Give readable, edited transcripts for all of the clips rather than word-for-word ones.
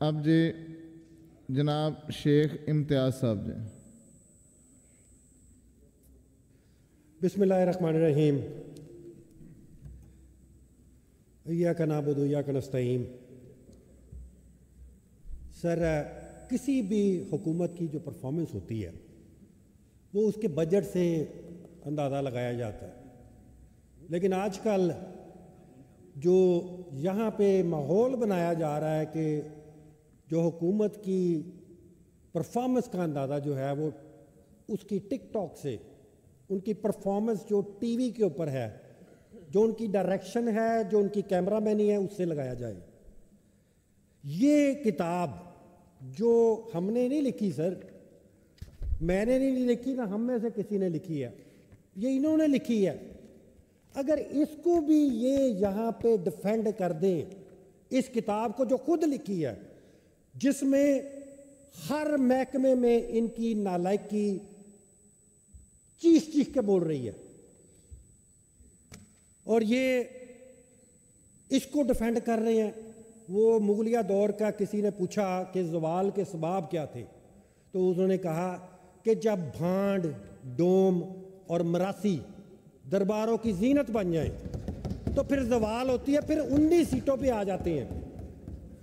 अब जी जनाब शेख इम्तियाज साहब जी। बिस्मिल्लाहिर्रहमानिर्रहीम। इय्याका नअबुदु व इय्याका नस्तईन। सर, किसी भी हुकूमत की जो परफॉर्मेंस होती है वो उसके बजट से अंदाज़ा लगाया जाता है, लेकिन आजकल जो यहाँ पे माहौल बनाया जा रहा है कि जो हुकूमत की परफॉर्मेंस का अंदाज़ा जो है वो उसकी टिकटॉक से, उनकी परफॉर्मेंस जो टीवी के ऊपर है, जो उनकी डायरेक्शन है, जो उनकी कैमरामैनी है, उससे लगाया जाए। ये किताब जो हमने नहीं लिखी सर, मैंने नहीं लिखी, ना हम में से किसी ने लिखी है, ये इन्होंने लिखी है। अगर इसको भी ये यहाँ पे डिफेंड कर दें, इस किताब को जो खुद लिखी है, जिसमें हर महकमे में इनकी नालायकी चीख चीख के बोल रही है, और ये इसको डिफेंड कर रहे हैं। वो मुगलिया दौर का किसी ने पूछा कि ज़वाल के सबब क्या थे, तो उन्होंने कहा कि जब भांड, डोम और मरासी दरबारों की जीनत बन जाए तो फिर ज़वाल होती है, फिर 19 सीटों पे आ जाते हैं।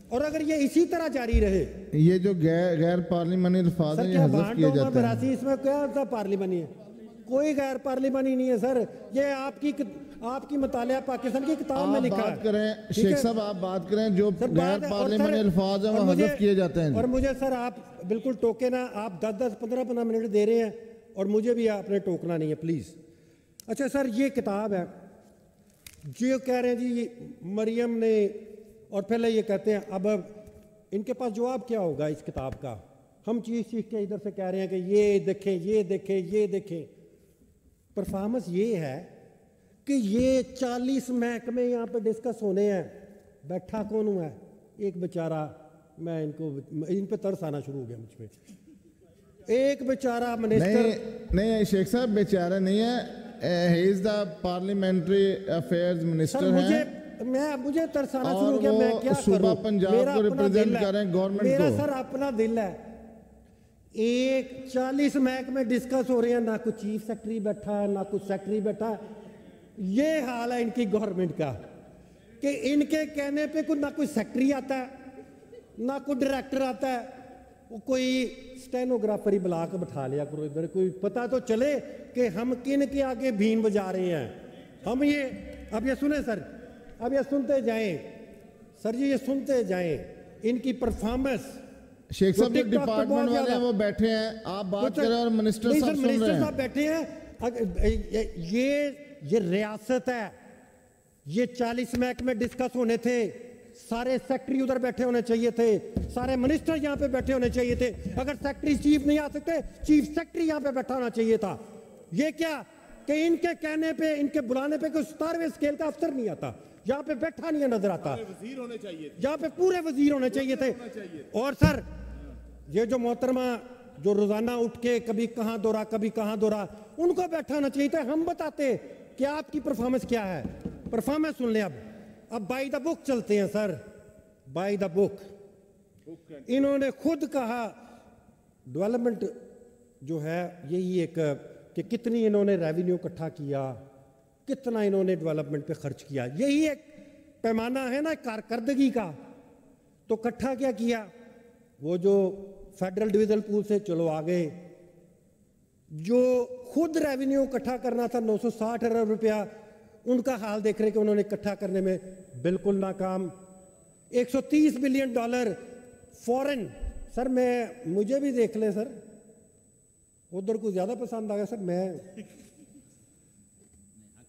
और अगर ये इसी तरह जारी रहे, ये जो गैर पार्लिमानी अल्फाज हैं ये हज़फ किए जाते हैं। मरासी इसमें क्या सा पार्लिमानी है? कोई गैर पार्लिमानी नहीं है सर, ये आपकी मुतालिया पाकिस्तान की किताब में लिखा है। बात करें शेख साहब, आप बात करें जो गैर पार्लिमानी अल्फाज हैं वो हज़फ किए जाते हैं। और मुझे सर आप बिल्कुल टोके ना, आप 10-10, 15-15 मिनट दे रहे हैं और मुझे भी आपने टोकना नहीं है प्लीज़। अच्छा सर, ये किताब है जो कह रहे हैं जी मरियम ने, और पहले ये कहते हैं, अब इनके पास जवाब क्या होगा इस किताब का? हम चीख के इधर से कह रहे हैं कि ये देखें, ये देखें, ये देखें। परफॉर्मेंस ये है कि ये 40 महकमे यहाँ पे डिस्कस होने हैं, बैठा कौन हुआ है? एक बेचारा, मैं इन पे तरस आना शुरू हो गया मुझ पे। एक बेचारा मिनिस्टर नहीं शेख साहब बेचारा नहीं है, he is the parliamentary affairs minister हैं। मुझे तरसाना शुरू हो गया, मैं क्या सूबा पंजाब को रिप्रेजेंट कर रहे हैं गवर्नमेंट को। मेरा सर अपना दिल है, एक 40 महकमे डिस्कस हो रहे हैं, ना कोई चीफ सेक्रेटरी बैठा है, ना कोई सेक्रेटरी बैठा है। ये हाल है इनकी गवर्नमेंट का कि इनके कहने पे ना कोई सेक्रेटरी आता है, ना कोई डायरेक्टर आता है, वो कोई स्टेनोग्राफर ही बुला के बैठा लिया करो इधर, कोई पता तो चले कि हम किन के आगे भीन बजा रहे हैं। हम ये अब ये सुने सर, अब ये सुनते जाएं सर जी, ये सुनते जाएं इनकी परफॉर्मेंस। शेख साहब जो डिपार्टमेंट वाले हैं वो बैठे हैं, आप बात कर रहे हैं और मिनिस्टर साहब सुन रहे हैं। बैठे हैं। ये रियासत है, ये 40 महकमे डिस्कस होने थे, सारे सेक्रेटरी उधर बैठे होने चाहिए थे, सारे मिनिस्टर यहाँ पे बैठे होने चाहिए थे। अगर सेक्रेटरी चीफ नहीं आ सकते, चीफ सेक्रेटरी यहाँ पे बैठा होना चाहिए था। ये क्या कि इनके कहने पे, इनके बुलाने पे कोई 17वें स्केल का अफसर नहीं आता, यहाँ पे बैठा नहीं नजर आता। वजीर होने चाहिए, यहाँ पे पूरे वजीर होने चाहिए थे। और सर ये जो मोहतरमा जो रोजाना उठ के कभी कहाँ दौरा कभी कहाँ दौरा, उनको बैठा होना चाहिए था। हम बताते कि आपकी परफॉर्मेंस क्या है। परफॉर्मेंस सुन ले। अब बाय द बुक चलते हैं सर, बाय द बुक। इन्होंने खुद कहा डेवलपमेंट जो है यही एक कि कितनी इन्होंने रेवेन्यू इकट्ठा किया, कितना इन्होंने डेवलपमेंट पे खर्च किया, यही एक पैमाना है ना कारकर्दगी का। तो इकट्ठा क्या किया? वो जो फेडरल डिविजन पूल से चलो आ गए, जो खुद रेवेन्यू इकट्ठा करना था 960 अरब रुपया, उनका हाल देख रहे कि उन्होंने इकट्ठा करने में बिल्कुल नाकाम। 130 बिलियन डॉलर फॉरेन, सर मुझे भी देख ले सर, उधर को ज्यादा पसंद आ गया सर मैं।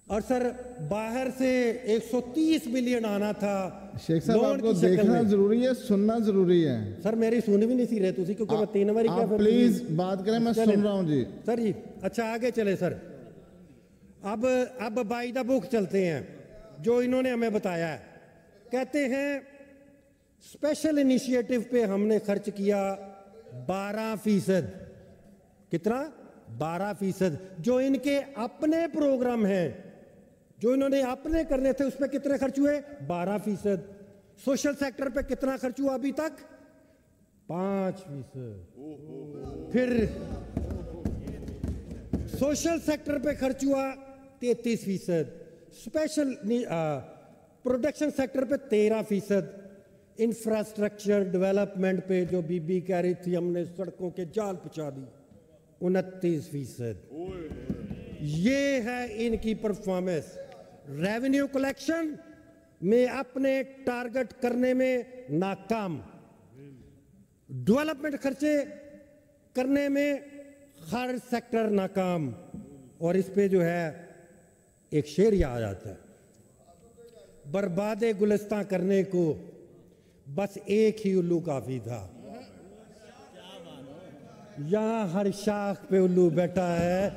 और सर बाहर से 130 बिलियन आना था। शेख साहब आपको देखना जरूरी है, सुनना जरूरी है। सर मेरी सुन भी नहीं सी रहे तुसी, क्योंकि मैं 3 बार क्या प्लीज बात करें, मैं सुन रहा हूं जी। सर जी अच्छा आगे चले सर। अब बाय द बुक चलते हैं, जो इन्होंने हमें बताया है। कहते हैं स्पेशल इनिशिएटिव पे हमने खर्च किया 12%। कितना? 12%। जो इनके अपने प्रोग्राम हैं, जो इन्होंने अपने करने थे, उस पर कितने खर्च हुए? 12%। सोशल सेक्टर पे कितना खर्च हुआ अभी तक? 5%। फिर सोशल सेक्टर पे खर्च हुआ 33%, स्पेशल प्रोडक्शन सेक्टर पे 13%, इंफ्रास्ट्रक्चर डेवलपमेंट पे जो बीबी कह रही थी हमने सड़कों के जाल बिछा दी 29%। ये है इनकी परफॉर्मेंस। रेवेन्यू कलेक्शन में अपने टारगेट करने में नाकाम, डेवलपमेंट खर्चे करने में हर सेक्टर नाकाम। और इस पे जो है एक शेर याद आता है, बर्बादे गुलिस्तां करने को बस एक ही उल्लू काफी था। यहां हर शाख पे उल्लू बैठा है,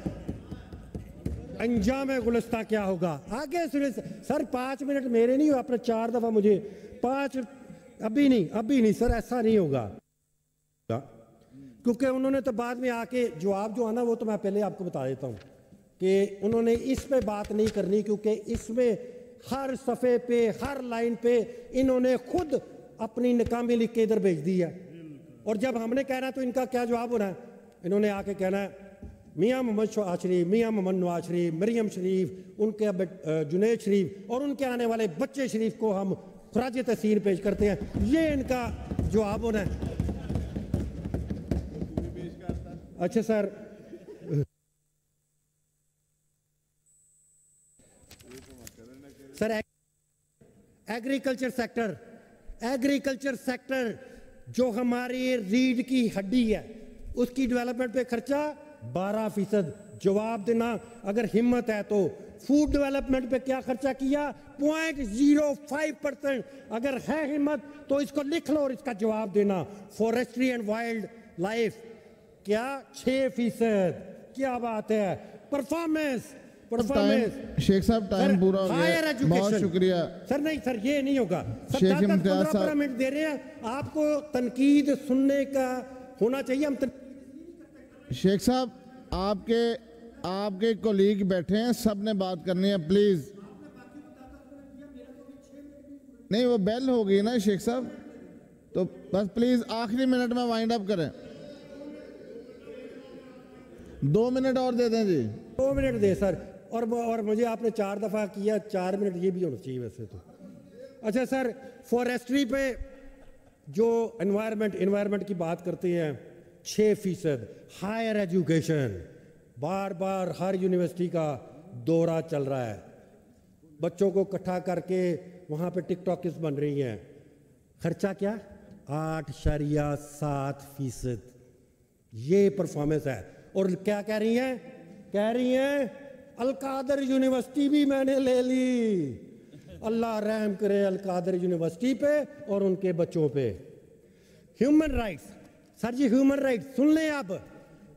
अंजाम गुलिस्तां क्या होगा आगे सुनिए। सर 5 मिनट मेरे नहीं हो, आपने 4 दफा मुझे 5, अभी नहीं सर, ऐसा नहीं होगा। क्योंकि उन्होंने तो बाद में आके जवाब जो आना वो तो मैं पहले आपको बता देता हूं कि उन्होंने इस पे बात नहीं करनी, क्योंकि इसमें हर सफ़े पे हर लाइन पे इन्होंने खुद अपनी नाकामी लिख के इधर भेज दी है। और जब हमने कहना तो इनका क्या जवाब होना है, इन्होंने आके कहना है मियाँ मोहम्मद शहबाज शरीफ, मियाँ मोहम्मद नवाज शरीफ, मरियम शरीफ, उनके जुनैद शरीफ और उनके आने वाले बच्चे शरीफ को हम खराज तहसीन पेश करते हैं। ये इनका जवाब होना है। अच्छा सर, सर एग्रीकल्चर सेक्टर जो हमारी रीढ़ की हड्डी है उसकी डेवलपमेंट पे खर्चा 12%। जवाब देना अगर हिम्मत है तो। फूड डेवलपमेंट पे क्या खर्चा किया 0.05%। अगर है हिम्मत तो इसको लिख लो और इसका जवाब देना। फॉरेस्ट्री एंड वाइल्ड लाइफ क्या 6%। क्या बात है। परफॉर्मेंस शेख साहब टाइम पूरा हो गया, बहुत शुक्रिया सर। नहीं सर ये नहीं होगा सर, 10-15 मिनट दे रहे हैं आपको, तनकीद सुनने का होना चाहिए। हम शेख साहब आपके कोलीग बैठे हैं, सब ने बात करनी है, प्लीज। नहीं वो बेल हो गई ना शेख साहब, तो बस प्लीज आखिरी मिनट में वाइंड अप करें। 2 मिनट और दे दें जी। 2 मिनट दे सर। और मुझे आपने 4 दफा किया, 4 मिनट ये भी होना चाहिए वैसे तो। अच्छा सर, फॉरेस्ट्री पे जो एनवायरनमेंट की बात करते हैं 6%। हायर एजुकेशन, बार बार हर यूनिवर्सिटी का दौरा चल रहा है, बच्चों को इकट्ठा करके वहाँ पे टिकटॉक्स बन रही हैं। खर्चा क्या 8.7%। ये परफॉर्मेंस है। और क्या कह रही हैं अलकादर यूनिवर्सिटी भी मैंने ले ली। अल्लाह रहम करे अलकादर यूनिवर्सिटी पे और उनके बच्चों पे। ह्यूमन राइट्स, सर जी ह्यूमन राइट्स सुन लें आप।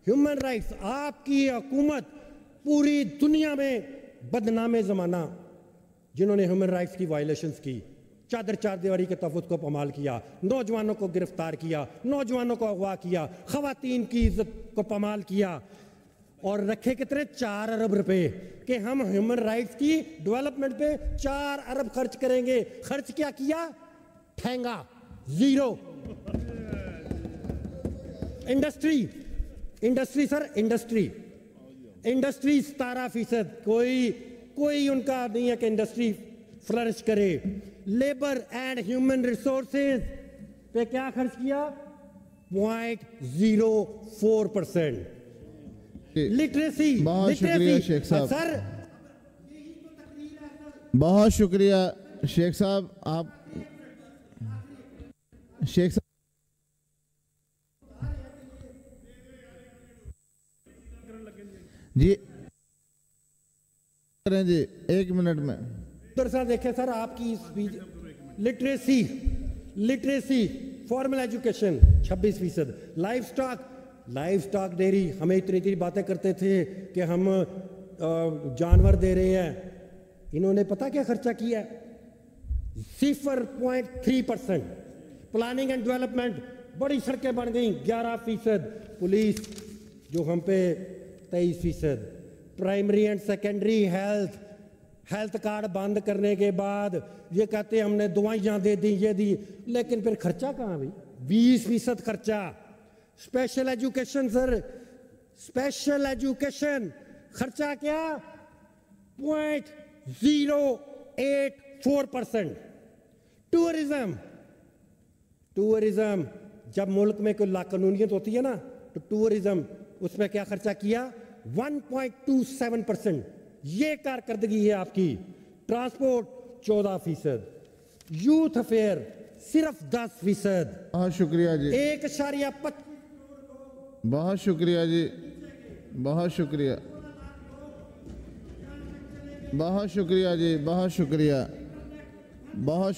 ह्यूमन राइट्स आपकी हुकूमत पूरी दुनिया में बदनामे ज़माना जिन्होंने ह्यूमन राइट्स की वायलेशंस की, चार दीवारी के तहफ़्फ़ुज़ को पामाल किया, नौजवानों को गिरफ्तार किया, नौजवानों को अगवा किया, ख़वातीन की इज्जत को पामाल किया और रखे कितने 4 अरब रुपए कि हम ह्यूमन राइट्स की डेवलपमेंट पे 4 अरब खर्च करेंगे। खर्च क्या किया ठेंगा 0। Industry sir, industry 17%। कोई उनका नहीं है कि इंडस्ट्री फ्लरिश करे। लेबर एंड ह्यूमन रिसोर्सेज पे क्या खर्च किया 0.04%। लिटरेसी, बहुत शुक्रिया शेख साहब। सर बहुत शुक्रिया शेख साहब। आप शेख साहब जी करें जी 1 मिनट में। सर देखें सर आपकी speech, literacy formal education 26%। Life stock dairy, हमें इतनी बातें करते थे कि हम जानवर दे रहे हैं, इन्होंने पता क्या खर्चा किया 0.3%। प्लानिंग एंड डेवलपमेंट, बड़ी सड़कें बन गई 11%। पुलिस जो हम पे 23%। Primary and secondary health card बंद करने के बाद ये कहते हमने दवाइयाँ दे दी, ये दी, लेकिन फिर खर्चा कहाँ भाई। 20% खर्चा। Special education sir, special education खर्चा क्या 0.084%। टूरिज्म जब मुल्क में कोई लाकानूनियत होती है ना तो टूरिज्म उसमें क्या खर्चा किया 1.27%। ये कारकर्दगी है आपकी। ट्रांसपोर्ट 14%, यूथ अफेयर सिर्फ 10%। बहुत शुक्रिया जी, 1.25। बहुत शुक्रिया जी, बहुत शुक्रिया, बहुत शुक्रिया जी, बहुत शुक्रिया, बहुत